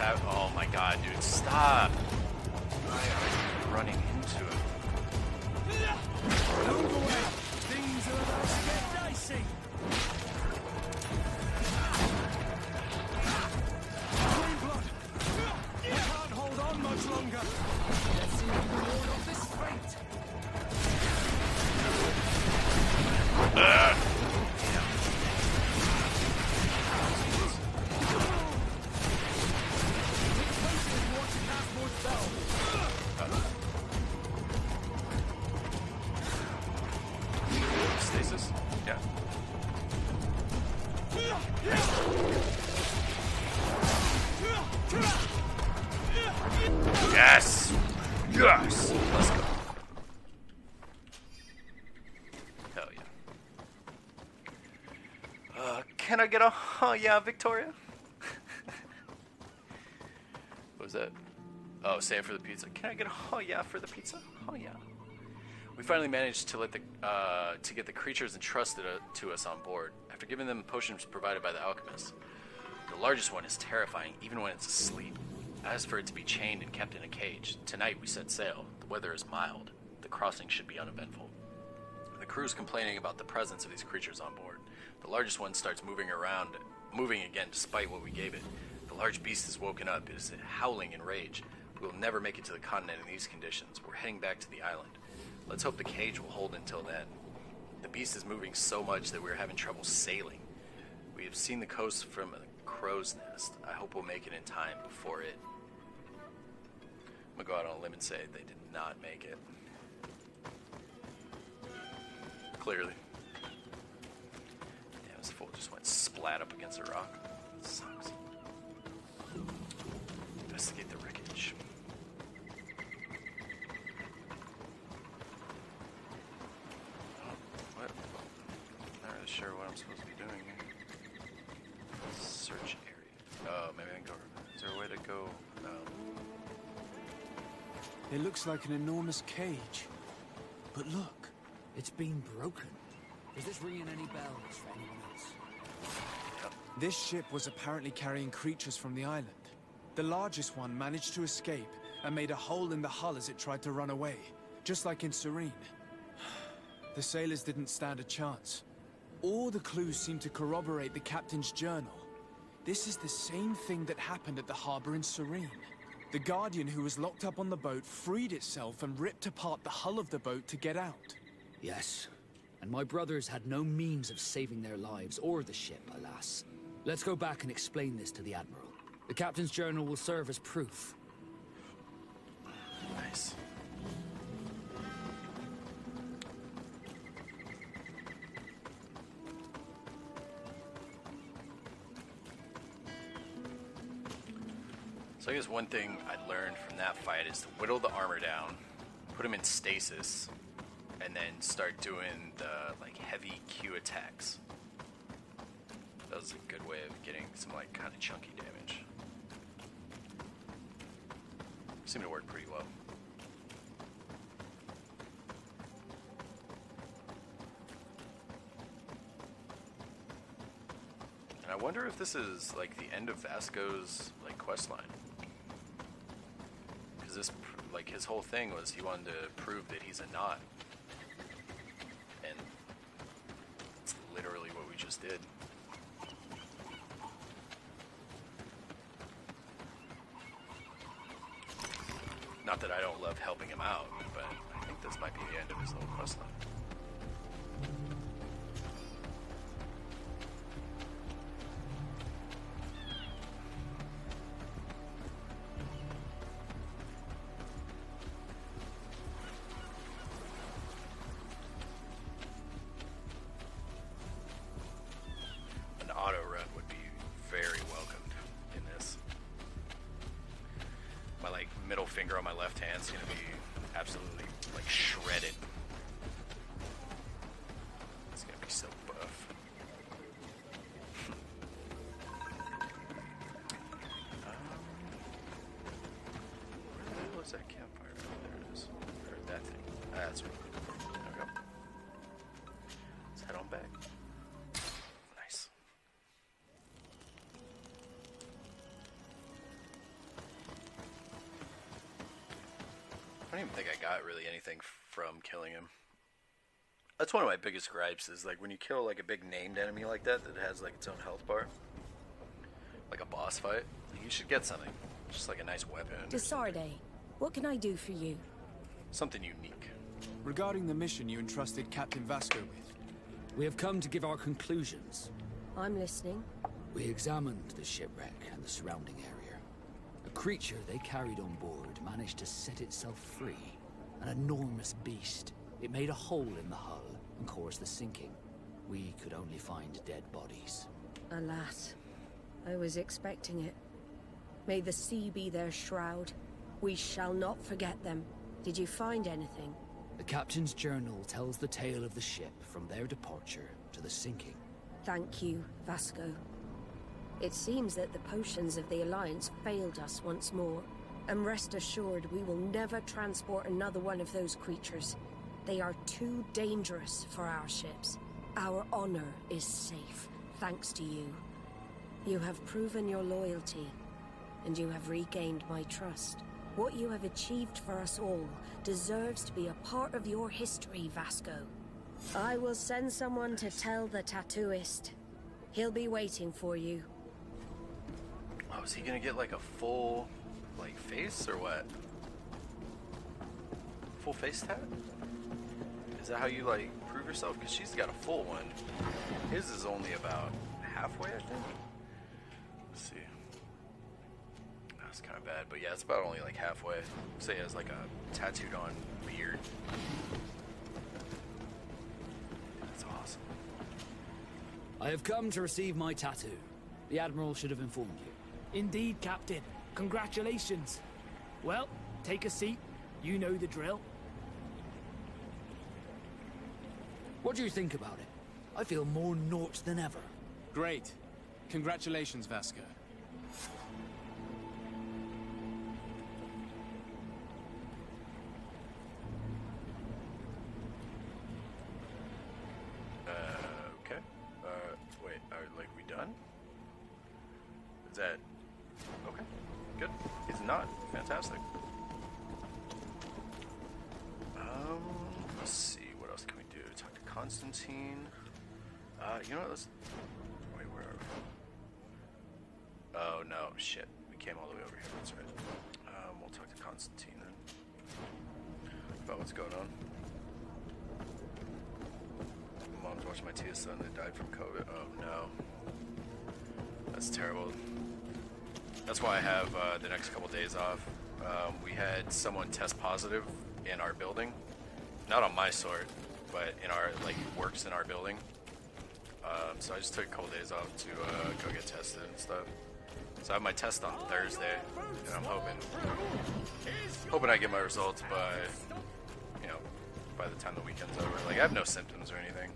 out. Oh my god, dude, stop! Running into it. Don't go away. Things are about to get dicey. Green blood. We can't hold on much longer. Let's see if we can ward off this fate. Stasis? Yeah. Yes! Yes! Let's go. Hell yeah. Can I get a oh yeah, Victoria? What was that? Oh, save for the pizza. Can I get a oh yeah for the pizza? Oh yeah. We finally managed to let the to get the creatures entrusted to us on board. After giving them potions provided by the alchemist. The largest one is terrifying, even when it's asleep. As for it to be chained and kept in a cage, tonight we set sail. The weather is mild. The crossing should be uneventful. The crew is complaining about the presence of these creatures on board. The largest one starts moving again despite what we gave it. The large beast is woken up. It is howling in rage. We will never make it to the continent in these conditions. We're heading back to the island. Let's hope the cage will hold until then. The beast is moving so much that we're having trouble sailing. We have seen the coast from a crow's nest. I hope we'll make it in time before it. I'm gonna go out on a limb and say they did not make it. Clearly. Damn, this fool just went splat up against a rock. It sucks. Investigate the wreckage. What? Not really sure what I'm supposed to be doing here. Search area. Oh, maybe I can go. Is there a way to go? No. It looks like an enormous cage. But look, It's been broken. Is this ringing any bells for anyone else? Yep. this ship was apparently carrying creatures from the island. The largest one managed to escape and made a hole in the hull as it tried to run away, just like in Serene. The sailors didn't stand a chance. All the clues seem to corroborate the captain's journal. This is the same thing that happened at the harbor in Serene. The Guardian who was locked up on the boat freed itself and ripped apart the hull of the boat to get out. Yes. And my brothers had no means of saving their lives or the ship, alas. Let's go back and explain this to the Admiral. The captain's journal will serve as proof. Nice. So I guess one thing I learned from that fight is to whittle the armor down, put him in stasis, and then start doing the like heavy Q attacks. That was a good way of getting some like kind of chunky damage. Seemed to work pretty well. And I wonder if this is like the end of Vasco's like quest line. Because this, like, his whole thing was he wanted to prove that he's a Knot. And it's literally what we just did. Not that I don't love helping him out, but I think this might be the end of his little quest line. An auto run would be very welcomed in this. My like middle finger on my left hand is gonna be absolutely like shredded. even think I got really anything from killing him. That's one of my biggest gripes is like when you kill like a big named enemy like that has like its own health bar, like a boss fight, you should get something, just like a nice weapon. Desarde, what can I do for you? Something unique. Regarding the mission you entrusted Captain Vasco with. We have come to give our conclusions. I'm listening. We examined the shipwreck and the surrounding area. A creature they carried on board managed to set itself free. An enormous beast. It made a hole in the hull and caused the sinking. We could only find dead bodies. Alas, I was expecting it. May the sea be their shroud. We shall not forget them. Did you find anything? The captain's journal tells the tale of the ship from their departure to the sinking. Thank you, Vasco. It seems that the potions of the Alliance failed us once more. And rest assured, we will never transport another one of those creatures. They are too dangerous for our ships. Our honor is safe, thanks to you. You have proven your loyalty, and you have regained my trust. What you have achieved for us all deserves to be a part of your history, Vasco. I will send someone to tell the tattooist. He'll be waiting for you. Oh, is he gonna get like a full, like, face or what? Full face tat? Is that how you, like, prove yourself? Because she's got a full one. His is only about halfway, I think. Let's see. That's kind of bad, but yeah, it's about only like halfway. Say he has like a tattooed on beard. That's awesome. I have come to receive my tattoo. The Admiral should have informed you. Indeed, Captain. Congratulations. Well, take a seat. You know the drill. What do you think about it? I feel more Nort than ever. Great. Congratulations, Vasco. Okay. Wait, like, we done? Is that... Okay, good. It's not. Fantastic. Let's see, what else can we do? Talk to Constantine. You know what, let's... Wait, where are we? Oh, no, shit. We came all the way over here, that's right. We'll talk to Constantine then. About what's going on. Mom's watching my Tia's son that died from COVID. Oh, no. That's terrible. That's why I have the next couple days off. We had someone test positive in our building. Not on my sort, but in our, like, works in our building. So I just took a couple days off to go get tested and stuff. So I have my test on Thursday, and I'm hoping I get my results by, you know, by the time the weekend's over. Like, I have no symptoms or anything.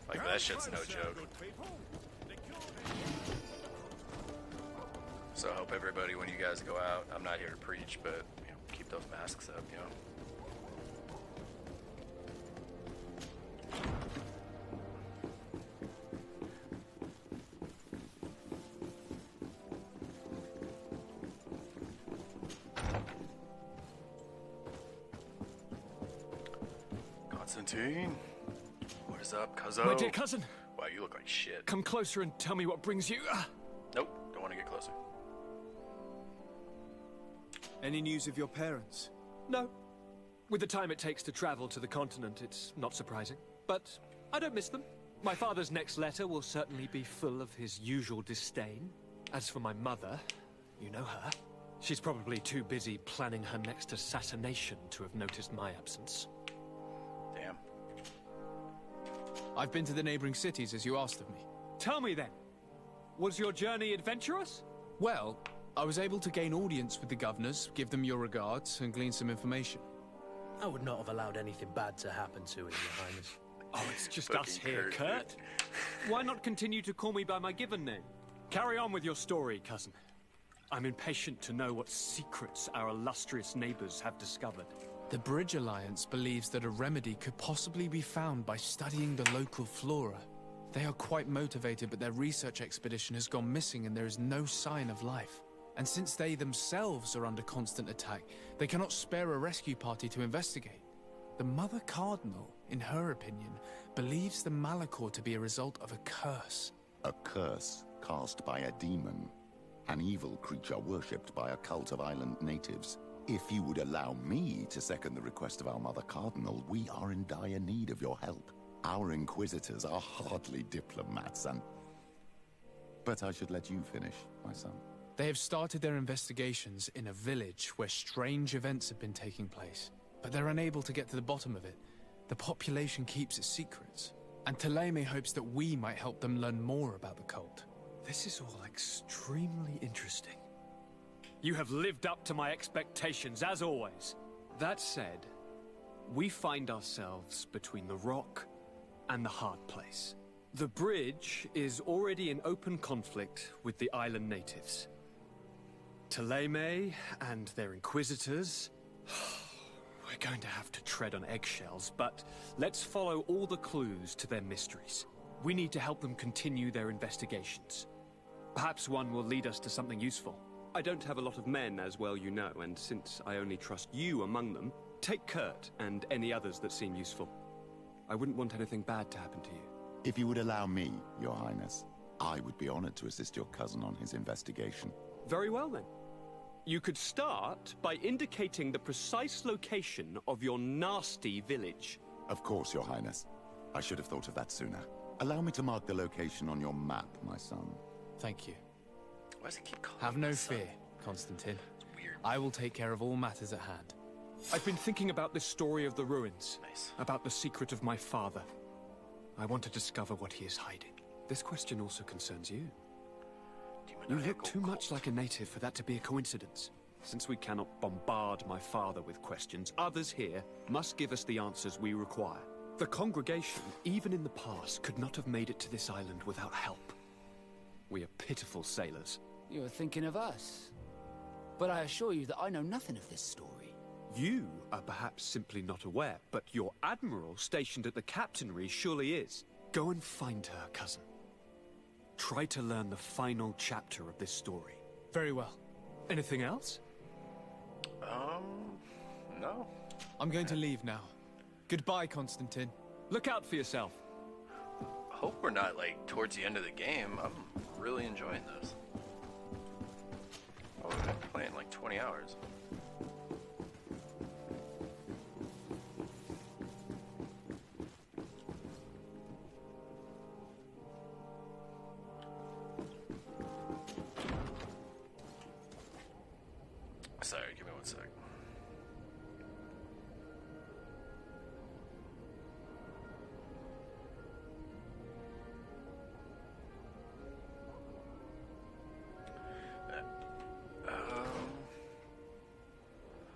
Like, that shit's no joke. So I hope everybody, when you guys go out, I'm not here to preach, but, you know, keep those masks up, you know. Constantine, what is up, cuzzo? My dear cousin. Wow, you look like shit. Come closer and tell me what brings you. Nope, don't want to get closer. Any news of your parents? No. With the time it takes to travel to the continent, it's not surprising. But I don't miss them. My father's next letter will certainly be full of his usual disdain. As for my mother, you know her. She's probably too busy planning her next assassination to have noticed my absence. Damn. I've been to the neighboring cities as you asked of me. Tell me then, was your journey adventurous? Well, I was able to gain audience with the governors, give them your regards, and glean some information. I would not have allowed anything bad to happen to him, Your Highness. Oh, it's just Fucking us here, Kurt, Kurt. Why not continue to call me by my given name? Carry on with your story, cousin. I'm impatient to know what secrets our illustrious neighbors have discovered. The Bridge Alliance believes that a remedy could possibly be found by studying the local flora. They are quite motivated, but their research expedition has gone missing and there is no sign of life. And since they themselves are under constant attack, they cannot spare a rescue party to investigate. The Mother Cardinal, in her opinion, believes the Malachor to be a result of a curse. A curse cast by a demon. An evil creature worshipped by a cult of island natives. If you would allow me to second the request of our Mother Cardinal, we are in dire need of your help. Our inquisitors are hardly diplomats and... But I should let you finish, my son. They have started their investigations in a village where strange events have been taking place, but they're unable to get to the bottom of it. The population keeps its secrets, and Thélème hopes that we might help them learn more about the cult. This is all extremely interesting. You have lived up to my expectations, as always. That said, we find ourselves between the rock and the hard place. The bridge is already in open conflict with the island natives. Thélème and their inquisitors... We're going to have to tread on eggshells, but let's follow all the clues to their mysteries. We need to help them continue their investigations. Perhaps one will lead us to something useful. I don't have a lot of men, as well you know, and since I only trust you among them, take Kurt and any others that seem useful. I wouldn't want anything bad to happen to you. If you would allow me, Your Highness, I would be honored to assist your cousin on his investigation. Very well, then. You could start by indicating the precise location of your nasty village. Of course, Your Highness. I should have thought of that sooner. Allow me to mark the location on your map, my son. Thank you. Why does it keep calling Have me no son? fear, Constantine. It's weird. I will take care of all matters at hand. I've been thinking about this story of the ruins. Nice. About the secret of my father. I want to discover what he is hiding. This question also concerns you. You look too much like a native for that to be a coincidence. Since we cannot bombard my father with questions, others here must give us the answers we require. The congregation, even in the past, could not have made it to this island without help. We are pitiful sailors. You are thinking of us. But I assure you that I know nothing of this story. You are perhaps simply not aware, but your admiral stationed at the captainry surely is. Go and find her, cousin. Try to learn the final chapter of this story. Very well. Anything else? No. I'm going to leave now. Goodbye, Constantine. Look out for yourself. Hope we're not, like, towards the end of the game. I'm really enjoying this. Oh, we've been playing like 20 hours. Sorry, give me one sec.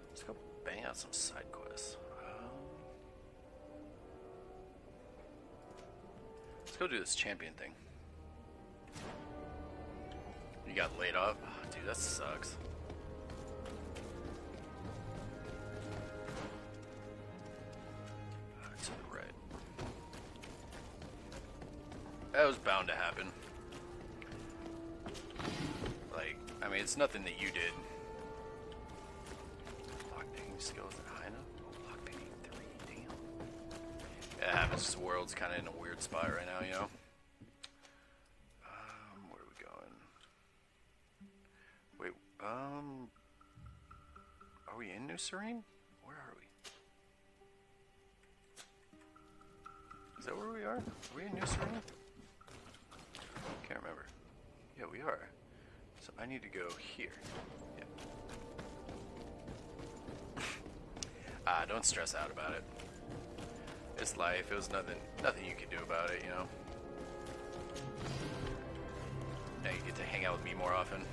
Let's go bang out some side quests. Let's go do this champion thing. You got laid off? Oh, dude, that sucks. To the right. That was bound to happen. Like, I mean, it's nothing that you did. Lockpicking skills at high enough? Oh, lockpicking 3, damn. Yeah, it happens. This world's kind of in a weird spot right now, you know? Where are we going? Wait, are we in New Serene? Where are we? Is that where we are? Are we in New Serene? Can't remember. Yeah, we are. So I need to go here. Yeah. Don't stress out about it. It's life. It was nothing you could do about it, you know? Now you get to hang out with me more often.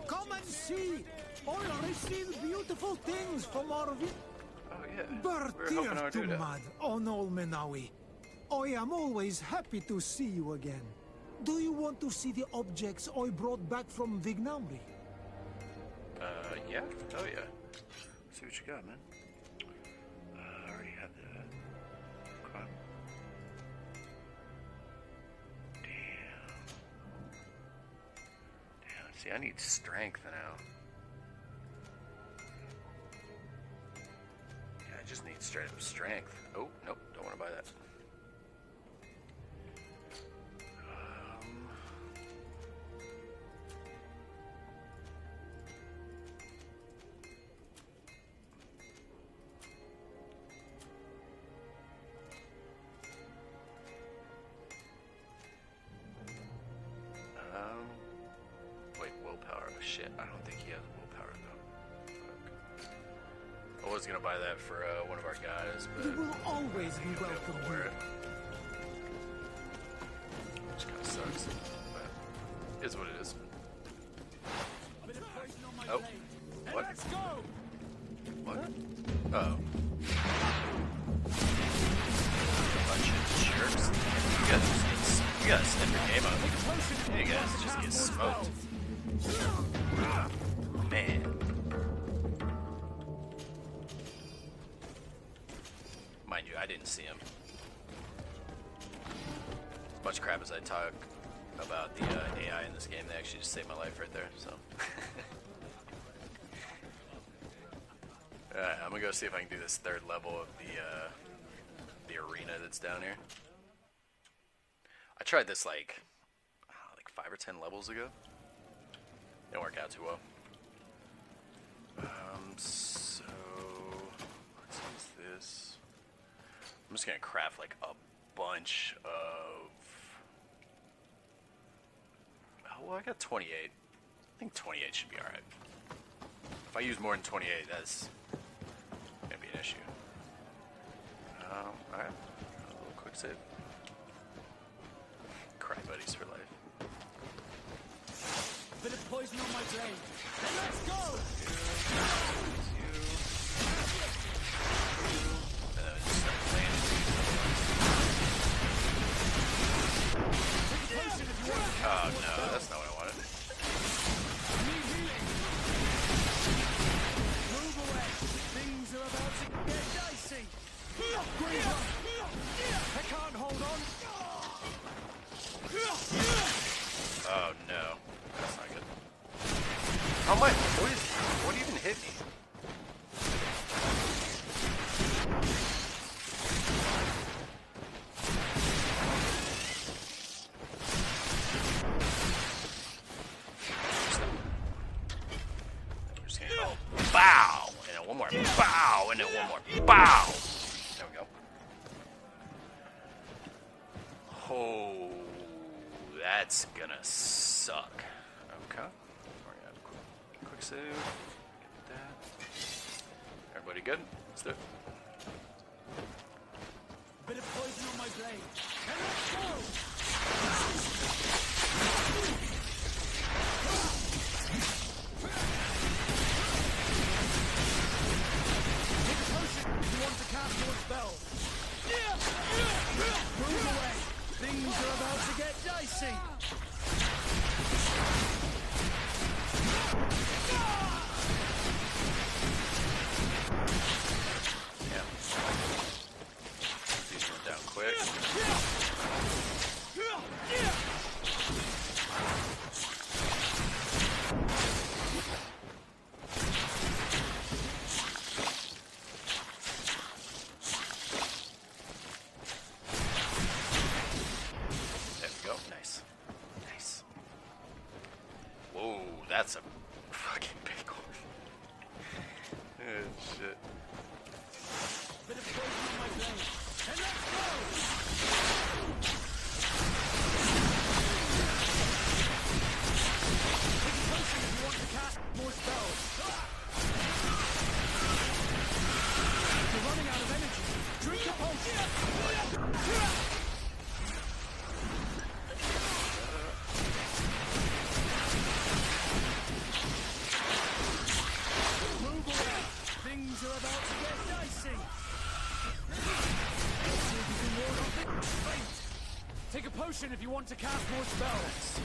Come and see! I receive beautiful things from our village. Oh yeah. We're helping our dude out. Bertir Onol Menawi. I am always happy to see you again. Do you want to see the objects I brought back from Vignamri? Yeah? Oh yeah. See what you got, man. I already have that. Okay. Damn. See, I need strength now. Yeah, I just need straight up strength. Oh, nope, don't want to buy that. Wait, willpower. Shit, I don't think he has willpower though. Fuck. I was gonna buy that for one of our guys, but You will always be welcome wear here. it. Which kind of sucks, but it is what it is. Oh, what? What? Oh. Bunch of jerks. You guys step your game up. You guys just get smoked. Man. Mind you, I didn't see him. As much crap as I talk about the AI in this game, they actually just saved my life right there, so. Alright, I'm gonna go see if I can do this third level of the arena that's down here. I tried this like 5 or 10 levels ago. Didn't work out too well. So let's use this. I'm just gonna craft like a bunch of. Oh, well, I got 28. I think 28 should be alright. If I use more than 28, that's gonna be an issue. Alright. A little quick save. Cry buddies for life. Bit of poison on my blade. Let's go! And then I just start playing. Oh no, that's not what I wanted. Move away. Things are about to get dicey. I can't hold on. Oh no, that's not good. How much? What even hit me? We're just gonna bow, and then one more bow, and then one more bow. There we go. Oh, that's gonna suck. Okay. We're gonna have a quick save. Get that. Everybody good? Let's do it. Bit of poison on my blade. And let's go! Take a potion if you want to cast more spells. Move away. Things are about to get dicey. Yeah. These went down quick. There we go. Nice. Nice. Whoa, that's a fucking big one. Oh, shit. Bit of poison on my blade. And let's go! Take a potion if you want to cast more spells. You're running out of energy. Drink a potion. Move away. Things are about to get dicey. Let's see if you can ward off it. Faint. Take a potion if you want to cast more spells.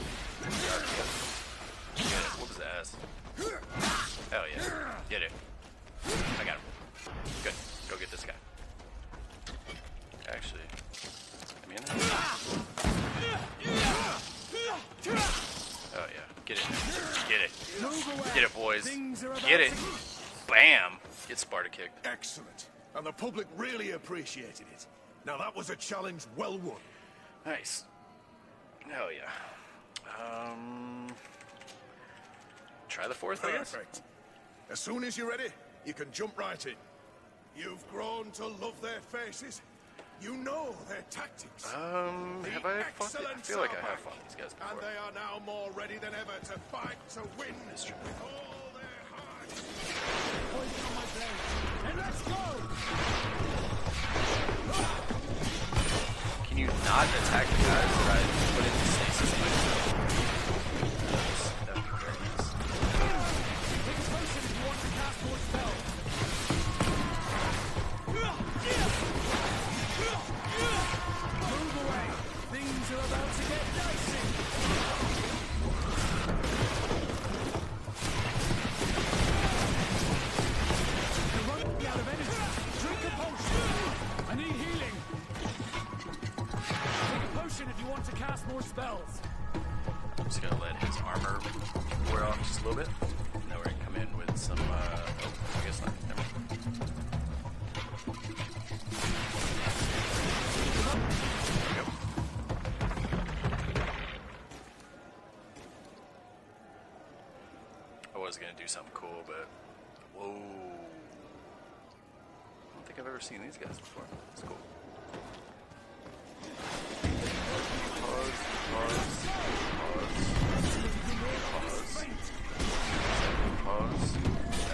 Get it. Whoop his ass. Hell yeah. Get it. I got him. Good. Go get this guy. Actually, let me in there. Oh yeah. Get in there. boys. Things are about Get it. to- Bam. Get Sparta kicked. Excellent. And the public really appreciated it. Now that was a challenge well won. Nice. Hell yeah. Try the fourth, I guess. Perfect. As soon as you're ready, you can jump right in. You've grown to love their faces. You know their tactics. Have I fought? I feel like I have fought these guys And before. they are now more ready than ever to fight to win. That's true. With all their heart. Poison on my blade. And let's go! Can you not attack the guys that I put into stasis by myself? That'd be very nice. Take a potion if you want to cast more spells. Move away. Things are about to get dicey. You're running out of energy. Drink a potion. I need healing. Take a potion if you want to cast more spells. I'm just gonna let his armor wear off just a little bit. Now we're gonna come in with some, oh, I guess not. Never mind. Yep. I was gonna do something cool, but, whoa. I don't think I've ever seen these guys before. That's cool.